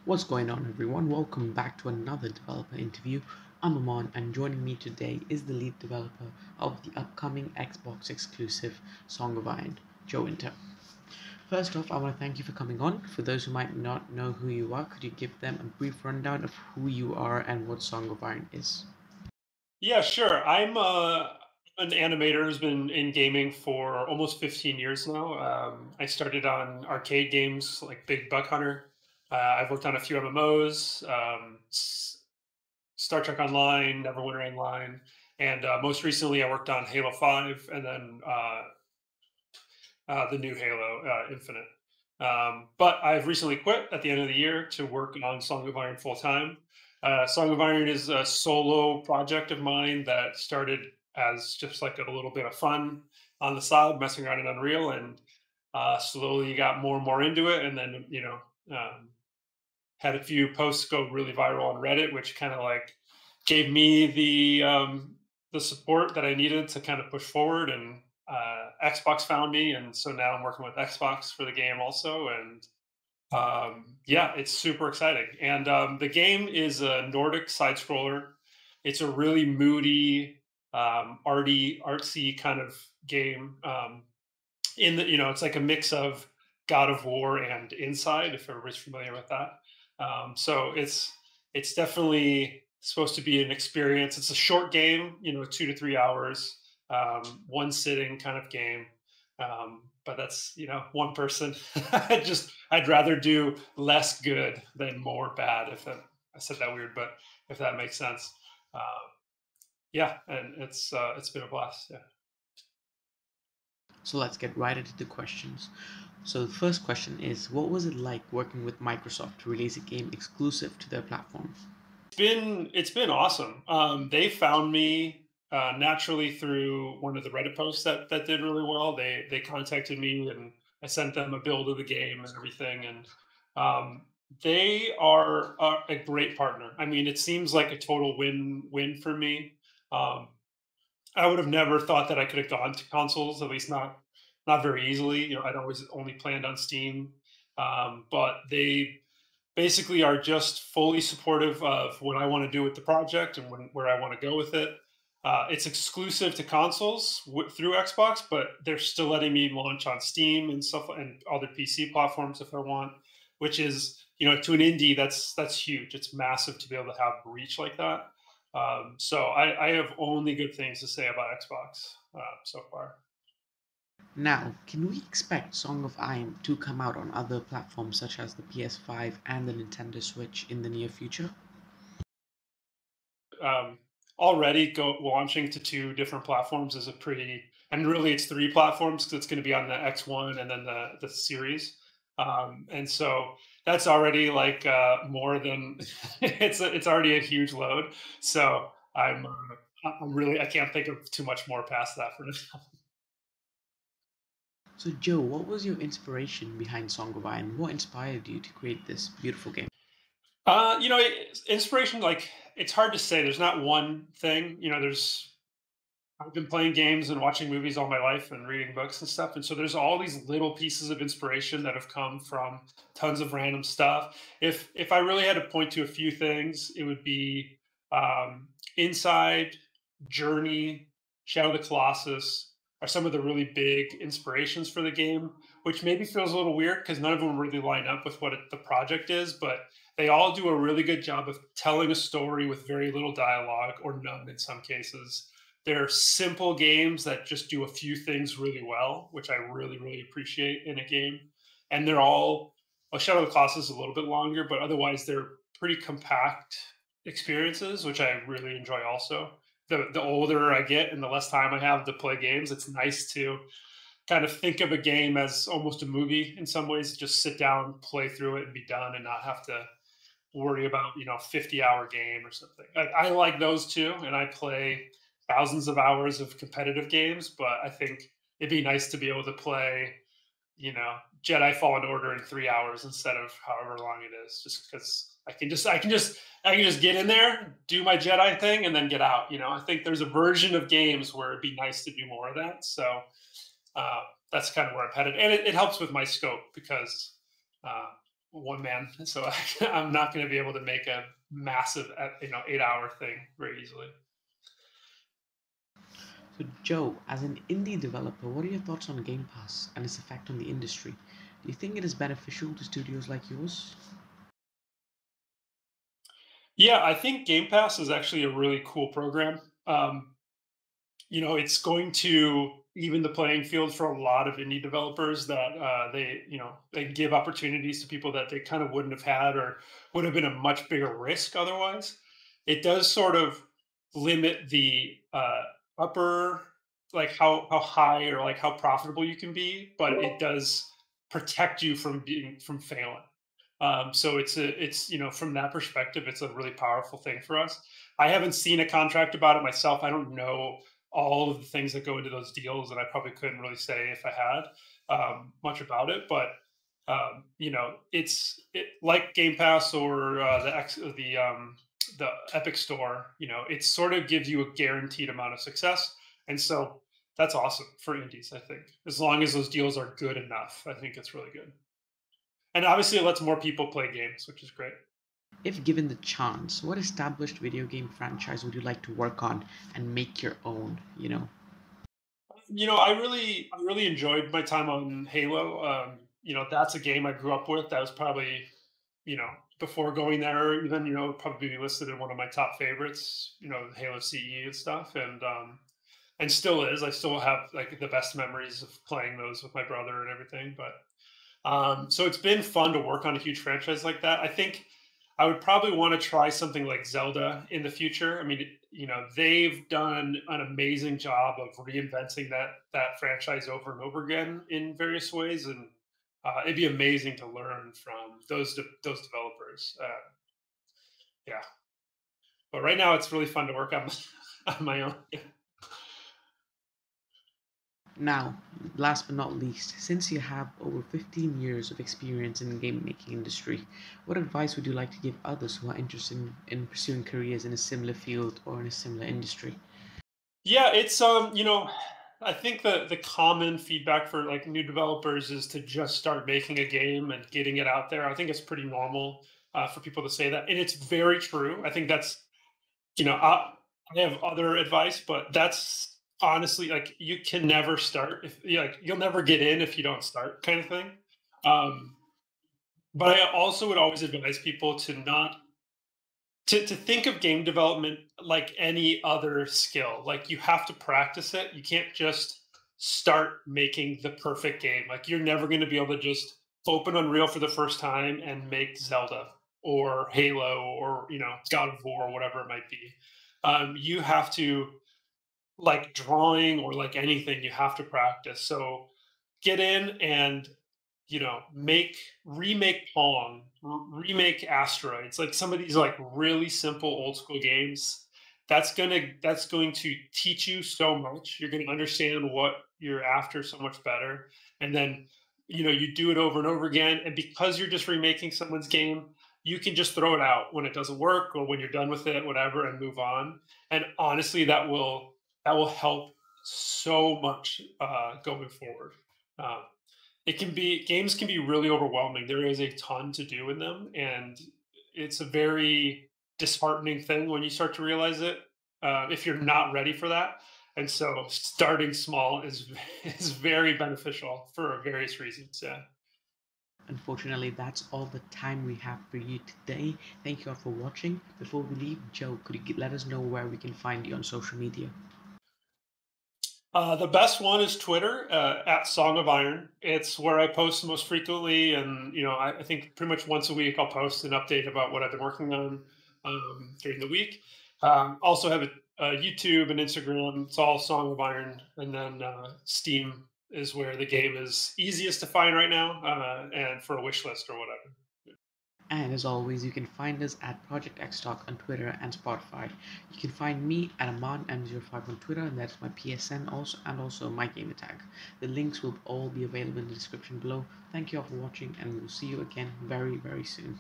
What's going on, everyone? Welcome back to another developer interview. I'm Aman, and joining me today is the lead developer of the upcoming Xbox exclusive Song of Iron, Joe Winter. First off, I want to thank you for coming on. For those who might not know who you are, could you give them a brief rundown of who you are and what Song of Iron is? Yeah, sure. I'm an animator who's been in gaming for almost 15 years now. I started on arcade games like Big Buck Hunter. I've worked on a few MMOs, Star Trek Online, Neverwinter Online, and most recently I worked on Halo 5 and then the new Halo Infinite. But I've recently quit at the end of the year to work on Song of Iron full time. Song of Iron is a solo project of mine that started as just like a little bit of fun on the side, messing around in Unreal, and slowly got more and more into it. And then, had a few posts go really viral on Reddit, which kind of like gave me the support that I needed to kind of push forward. And Xbox found me, and so now I'm working with Xbox for the game also. And yeah, it's super exciting. And the game is a Nordic side scroller. It's a really moody, artsy kind of game. It's like a mix of God of War and Inside, if everybody's familiar with that. So it's definitely supposed to be an experience. It's a short game, 2 to 3 hours, one sitting kind of game. But that's one person. I'd rather do less good than more bad. I said that weird, but if that makes sense. Uh, yeah, and it's been a blast. Yeah. So let's get right into the questions. So the first question is, what was it like working with Microsoft to release a game exclusive to their platform? It's been awesome. They found me naturally through one of the Reddit posts that did really well. They contacted me and I sent them a build of the game and everything. And they are a great partner. I mean, it seems like a total win-win for me. Um, I would have never thought that I could have gone to consoles, at least not very easily. I'd always only planned on Steam, but they basically are just fully supportive of what I want to do with the project and where I want to go with it. It's exclusive to consoles through Xbox, but they're still letting me launch on Steam and stuff and other PC platforms if I want. Which is, to an indie, that's huge. It's massive to be able to have reach like that. So I have only good things to say about Xbox so far. Now, can we expect Song of Iron to come out on other platforms such as the PS5 and the Nintendo Switch in the near future? um, Already go launching to two different platforms is a pretty, and really it's three platforms because it's going to be on the X1 and then the series. And so that's already like more than it's already a huge load. So I'm really, I can't think of too much more past that for now. So, Joe, what was your inspiration behind Song of Iron? What inspired you to create this beautiful game? Inspiration, like, it's hard to say. There's not one thing. I've been playing games and watching movies all my life and reading books and stuff. And so there's all these little pieces of inspiration that have come from tons of random stuff. If I really had to point to a few things, it would be Inside, Journey, Shadow of the Colossus are some of the really big inspirations for the game, which maybe feels a little weird because none of them really line up with what the project is, but they all do a really good job of telling a story with very little dialogue or none in some cases. They're simple games that just do a few things really well, which I really, really appreciate in a game. And they're all, well, Shadow of the Colossus is a little bit longer, but otherwise they're pretty compact experiences, which I really enjoy also. The older I get and the less time I have to play games, it's nice to kind of think of a game as almost a movie in some ways, just sit down, play through it and be done and not have to worry about 50-hour game or something. I like those too, and I play thousands of hours of competitive games, but I think it'd be nice to be able to play Jedi Fallen Order in 3 hours instead of however long it is, just because I can just get in there, do my Jedi thing, and then get out. I think there's a version of games where it'd be nice to do more of that. So uh, that's kind of where I'm headed, and it helps with my scope because uh, one man, so I'm not going to be able to make a massive, 8 hour thing very easily. So, Joe, as an indie developer, what are your thoughts on Game Pass and its effect on the industry? Do you think it is beneficial to studios like yours? Yeah, I think Game Pass is actually a really cool program. It's going to even the playing field for a lot of indie developers that they give opportunities to people that they kind of wouldn't have had or would have been a much bigger risk otherwise. It does sort of limit the upper, like how high or like how profitable you can be, but it does protect you from failing. So from that perspective, it's a really powerful thing for us. I haven't seen a contract about it myself. I don't know all of the things that go into those deals, and I probably couldn't really say if I had much about it. But like Game Pass or the Epic Store. It sort of gives you a guaranteed amount of success, and so that's awesome for indies. I think as long as those deals are good enough, I think it's really good. And obviously, it lets more people play games, which is great. If given the chance, what established video game franchise would you like to work on and make your own, you know? I really enjoyed my time on Halo. That's a game I grew up with. That was probably, you know, before going there, even, probably be listed in one of my top favorites, Halo CE and stuff. And still is. I still have like the best memories of playing those with my brother and everything. But so it's been fun to work on a huge franchise like that. I think I would probably want to try something like Zelda in the future. I mean, they've done an amazing job of reinventing that franchise over and over again in various ways, and it'd be amazing to learn from those developers. Yeah, but right now it's really fun to work on on my own. Now, last but not least, since you have over 15 years of experience in the game making industry, what advice would you like to give others who are interested in pursuing careers in a similar field or in a similar industry? Yeah, it's I think the common feedback for like new developers is to just start making a game and getting it out there. I think it's pretty normal for people to say that, and it's very true. I think that's I have other advice, but that's honestly like you can never start if like you'll never get in if you don't start, kind of thing. Um, but I also would always advise people to not to think of game development like any other skill. Like you have to practice it. You can't just start making the perfect game. Like you're never going to be able to just open Unreal for the first time and make Zelda or Halo or God of War or whatever it might be. You have to, like drawing or like anything, you have to practice. So get in and make remake Pong, remake Asteroids, like some of these like really simple old school games. That's going to teach you so much. You're going to understand what you're after so much better, and then you do it over and over again. And because you're just remaking someone's game, you can just throw it out when it doesn't work or when you're done with it, whatever, and move on. And honestly, that will help so much going forward. Um, it can be games can be really overwhelming. There is a ton to do in them, and it's a very disheartening thing when you start to realize it if you're not ready for that. And so, starting small is is very beneficial for various reasons. Yeah. Unfortunately, that's all the time we have for you today. Thank you all for watching. Before we leave, Joe, could you let us know where we can find you on social media? The best one is Twitter at Song of Iron. It's where I post most frequently, and I think pretty much once a week I'll post an update about what I've been working on during the week. Also have a YouTube and Instagram. It's all Song of Iron, and then Steam is where the game is easiest to find right now, and for a wish list or whatever. And as always, you can find us at Project XTalk on Twitter and Spotify. You can find me at AmanM05 on Twitter, and that's my PSN also, and also my gamer tag. The links will all be available in the description below. Thank you all for watching, and we'll see you again very, very soon.